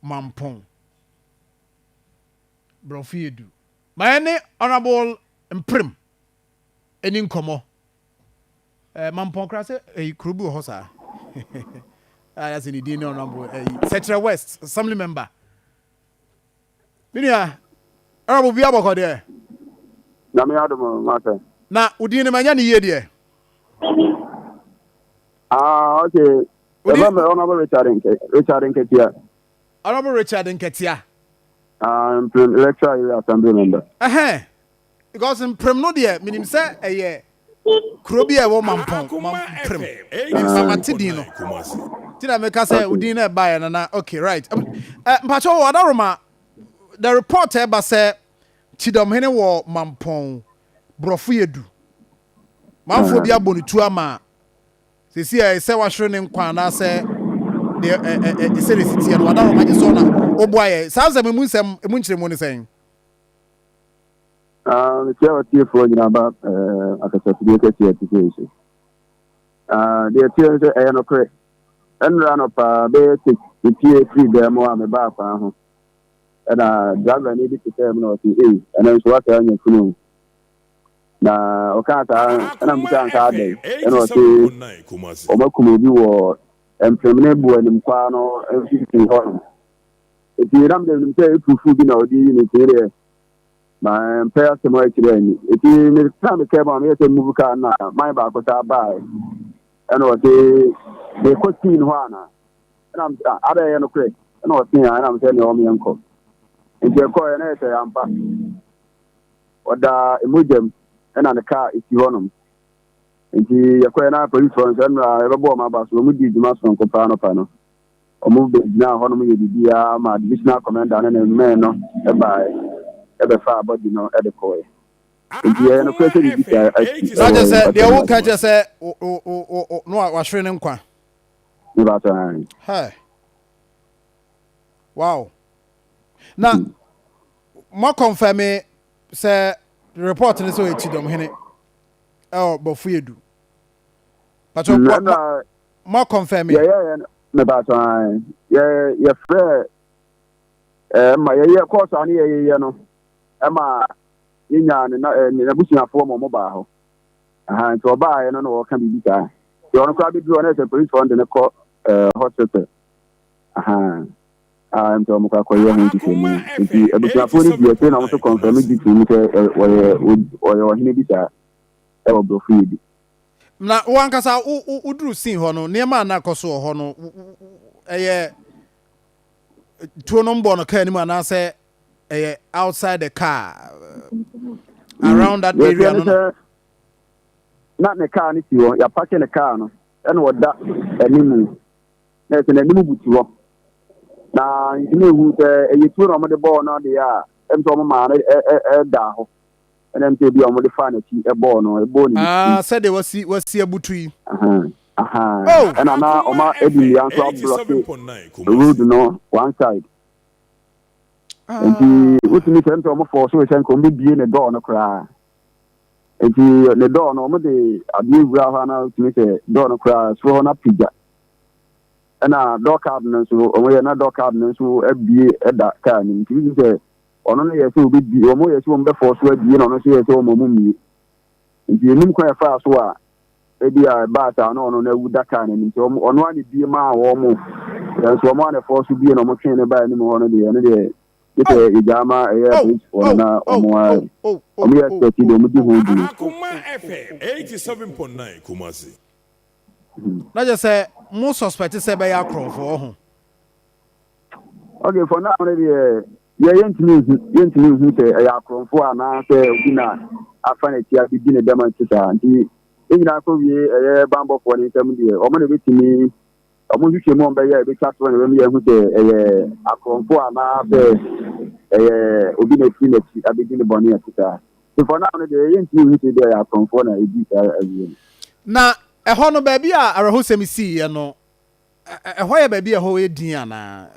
Mampong Brofoyedru. My name Honorable Mprim. Any nkomo. Mampong Krase Krubu Hosa. That's in the DNA Honorable Central West Assembly member. Minia Honorable Biabo there. Na udine manya ni yedie. Okay. Honorable Richard Nketia. Honorable Richard Nketia. Lecturer area assembly member. Because in Prem no there, minim say Krobi e wo Mampong Prem. Samatidino. Tina make say udine buy na okay right. Mpacho wadaroma the report eba say Kyidomhene wo Mampong Brofoyedru. Manfo bia bonitu ama. Sisi e say wa hwere ne nkwa na say the say city no wadaroma je so na oboaye. Sanza me munsem emunkyere mu ne sen. The chair of TF4 in about accessibility education. The chair is a no correct. And run up basic the PA3 demo am about and driver needed to tell me what he is, and then so what I know. Now, Okata, and I'm going to add and what he Omakumu or Empremenable and Impano and 50 home. If you ram them say to food in our unit, my employer to my children. If you make time came on, yes, move car now, my back was by. And what they could see in Juana. And I'm other end of credit. And what thing I'm telling you, my uncle. If you're calling it, I'm back. Or the emoji and on the car if you want them. And you're calling out police ones and I bought my bus. We moved the master on Copano Pano. Or moved it now, Honor the my divisional commander and a man by ever far, but you know, at the coy. No question is I just said the old catcher said, no, I was training. Hey. Wow. Now, more confirm me, say, the report in the way Kyidomhene of Brofoyedru. But more confirm me. Yeah, fair. My course on here, you know. Emma, in a bushing form of mobile. And to buy and no can be better. You want to grab it on a police fund in a court hospital. I'm to Mokakoya. If you are also confirm it between or Hinibita or Brofoyedru. Now, one cassa Udru seen Hono, near Manacoso Hono, to a number on a cannon, I say. Outside the car, around that area. Not the car, if you're parking the car, and what that anymore. There's an animal to walk. Now, you know who you put on the ball, not the air, and from a down, and then to be on the fancy, a bone or a bone. Said they was see a buttree. Oh, and I'm now on my Eddie, the road, no, one side. And he would meet him to for so he can be in a door no cry. And he the door normally I believe we have now to make a door no cry, so on a pizza. And a door cardinals who away another door cardinals who be at that kind. And he said, only a few big or more as one before so be on a serious home. And he knew quite fast what maybe a bat on that kind. And so on one be a mile or more. There's one force to be on a machine by any more on the end. It's a Ijama air or na Omwa. Akoma FM 87.9 Kumasi. Now just say most suspects say by Akron for. Okay, for now, yent news who say Akron for na say Ugina afaneti begin a demonstration. And in Akron, Bambo for the intermediate. Or money with me. I'm going to come by a big cast when we are a conform Obina Phoenix, I begin the Bonnie. So for now, the interview they are conform. Now, a honor baby, a who semi see, you know, a why baby a whole Diana.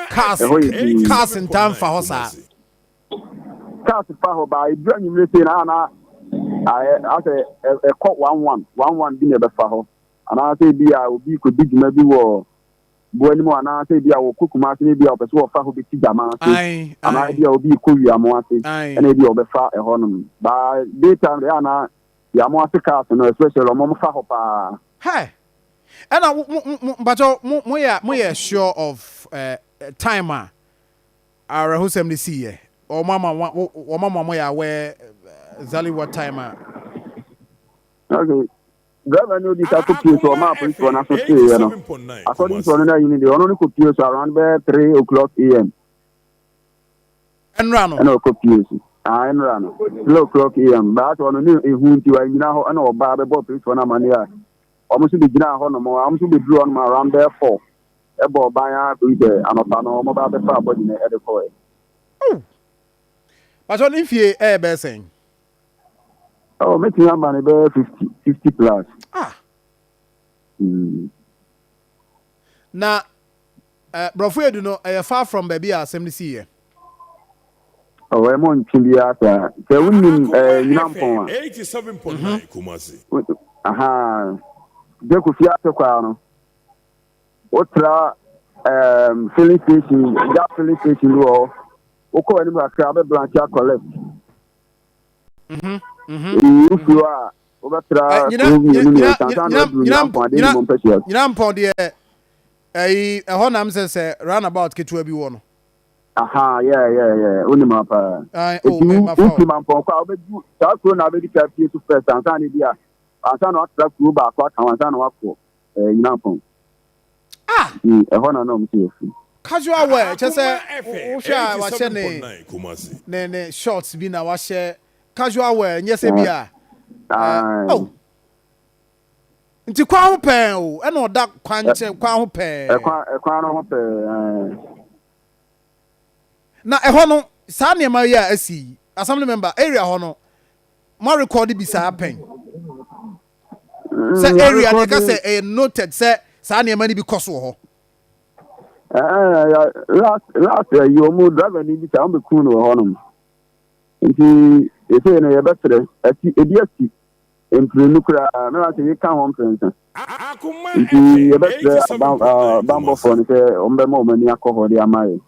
Cast in time for Hosa. Cast for by Johnny Missing Anna. I say a court 1-1 dinner before. And I say, I will be could be maybe war Boy, more now say be our cook martin be our person of who be Jama. Aye. And idea will be cool Yamoati. And maybe of a far a honum. By daytime, they are not Yamoati castle, especially on Momofa. Hey. And but we sure of timer. Our who 70 or mama moya where Zali what timer. Okay. Governor this I could use my police for national say, according to another unit, the only could use around 3 o'clock AM. And Rano. And no could use. I am Rano. 3 o'clock AM. But on a new who you are now, I know Baba police for Namania. Almost be now on more. I'm to be drawn my around there 4. Ebo baya with the Anopano, mobile the far body in the coy. Oh, but on if you air saying. Oh, making your money about 50 plus. Ah. Now, Brofoyedru no, far from baby as 70. Oh, I'm on Chiliata. The women, Mampong 87.9 Kumasi. Aha. Deku Fiato Quano. Otra filling station, gas filling station, Oko anima crab branch collect. If you are over a honam says roundabout Kitu be one. Aha, yeah. Unimapa. Mampong, I'll be that's when I be to first and Sandia. I don't know what group back what I was on Nampong. Ah, a honor no casual wear, just say, what's your name? Nene shorts be now, wash casual wear, yes, oh. Nti kwa ho pen o e na oda kwanche kwa ho pen kwa no ho pen na e ho no sa ne ma ya asi assembly member area ho no ma record bi sa pen say area dey ka say e noted say sa ne ma ni bi koso ho last year you mo driver ni bi sa on be cool no ho no nti e say na ye betre ati ediasi Nukra, no, I think come home, Prince. Akoma about Bambo for the Ombemo, many alcohol, they are married.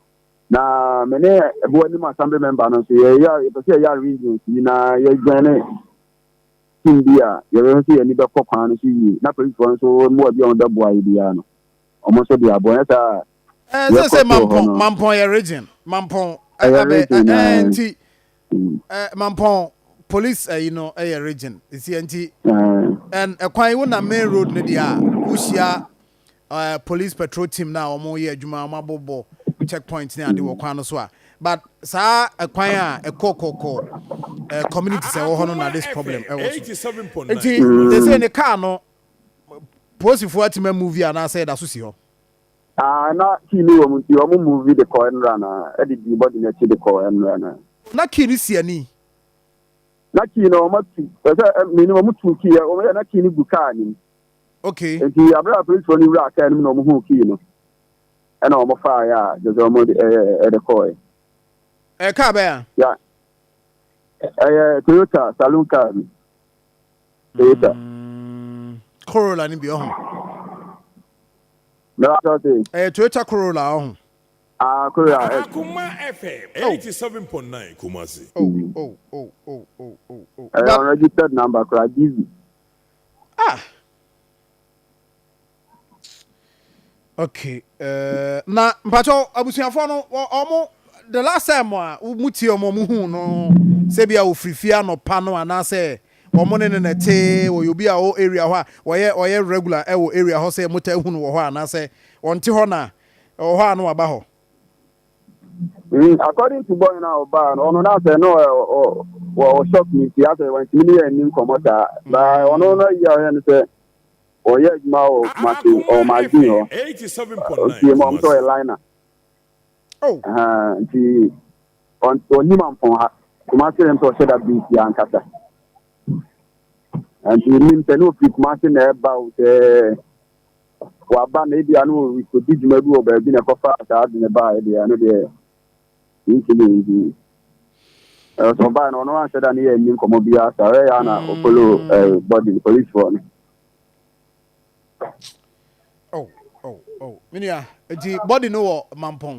Now, many a assembly member, no, say, yeah, if I say, yeah, reasons, you know, you're going India, you don't see any doctor, see, not police one, so more beyond the boy, Diano. Almost the Aboneta. As I say, Mampong region, Mampong, and Mampong. Police, a region. You see, and a quite one main road, Nadia, Ushia, police patrol team now, or more year, Juma, Mabobo, checkpoints near the Wakano. But, sir, a choir, a cocoa, community say, oh, no, this problem. 87.9. They say in the car, no, post if what movie, and I said, Associate. Not Kilo, you movie the coin runner, edit the body next to the coin runner. Not Kirisiani. Naki no matu minimum 2 key o na key ni buka ni okay enti abra police for ni ra ka ni no mo hu key no e na o mo fa ya je zo mo de coy car ba ya Toyota saloon car Toyota Corolla ni bi o hu na ta say Toyota Corolla o hu Akoma FM 87.9 Kumasi. Oh. Registered number, Krajizi. Ah. Okay. Na mpacho abusuafo no omo the last time muti omo mu no se bia ofrifia no pa no ana se omo ne ne te oyobi a o area ho a oye regular e wo area ho se mota hu no ho ana se onte ho na ho anu aba ho. According to boy now, on that no shock me. He has a 1 million in commoter. But on another year, and say, oh, yes, Mao, Martin, or my deal. 87.9. A liner. Oh, the on him from her. Martin and to set up this young cata. And he means to know if Martin about what maybe I know we could do maybe over being a coffee in a bar. I know there. So by no one said any new comobia, follow body police one. Oh, Minia, the body no Mampong.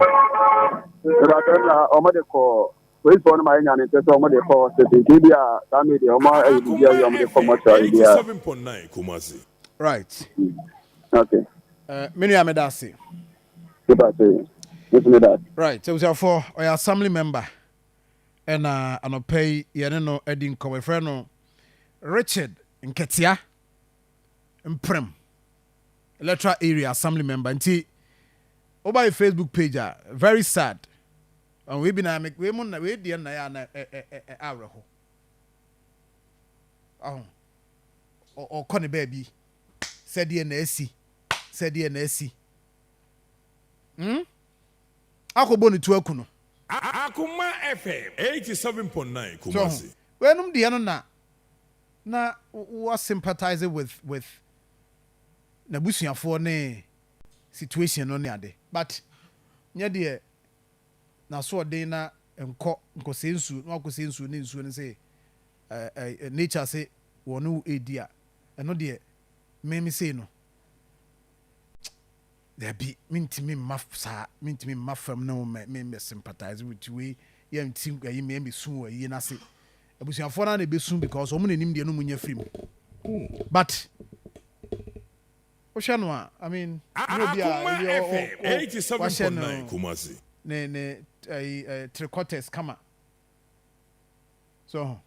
Ọmọdé kọ police for my yan it so ọmọdé kọ station kibia that media ọmọ e bi ya ọmọdé kọ mortuary dia. 87.9 Kumasi. Right. Okay. Minia medasi. Super say. Listen to that. Right. So we are for our assembly member. And anopay yene no edin come friend no Richard Nketia Mprem electoral area assembly member nti over Facebook page very sad and we been make we mun na we dey na ya na awreho o kone baby said ye na asi akobo ni tu akuno Akoma FM 87.9 Kumasi. so wenum de no na was sympathizing with na busuafo ne situation no ne ade but nya de na so de na enko sensu na akọ sensu ne nsu ne say nature say wonu edia eno de me say no there be mintimi mafam no me sympathize with we yam team ayi me sun ayi na say abusuafo na be sun because omo nanim de no munya film but Oshano, I mean, Akoma FM 87.9 Kumasi. Ne three quarters kama. So,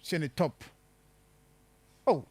she the top. Oh.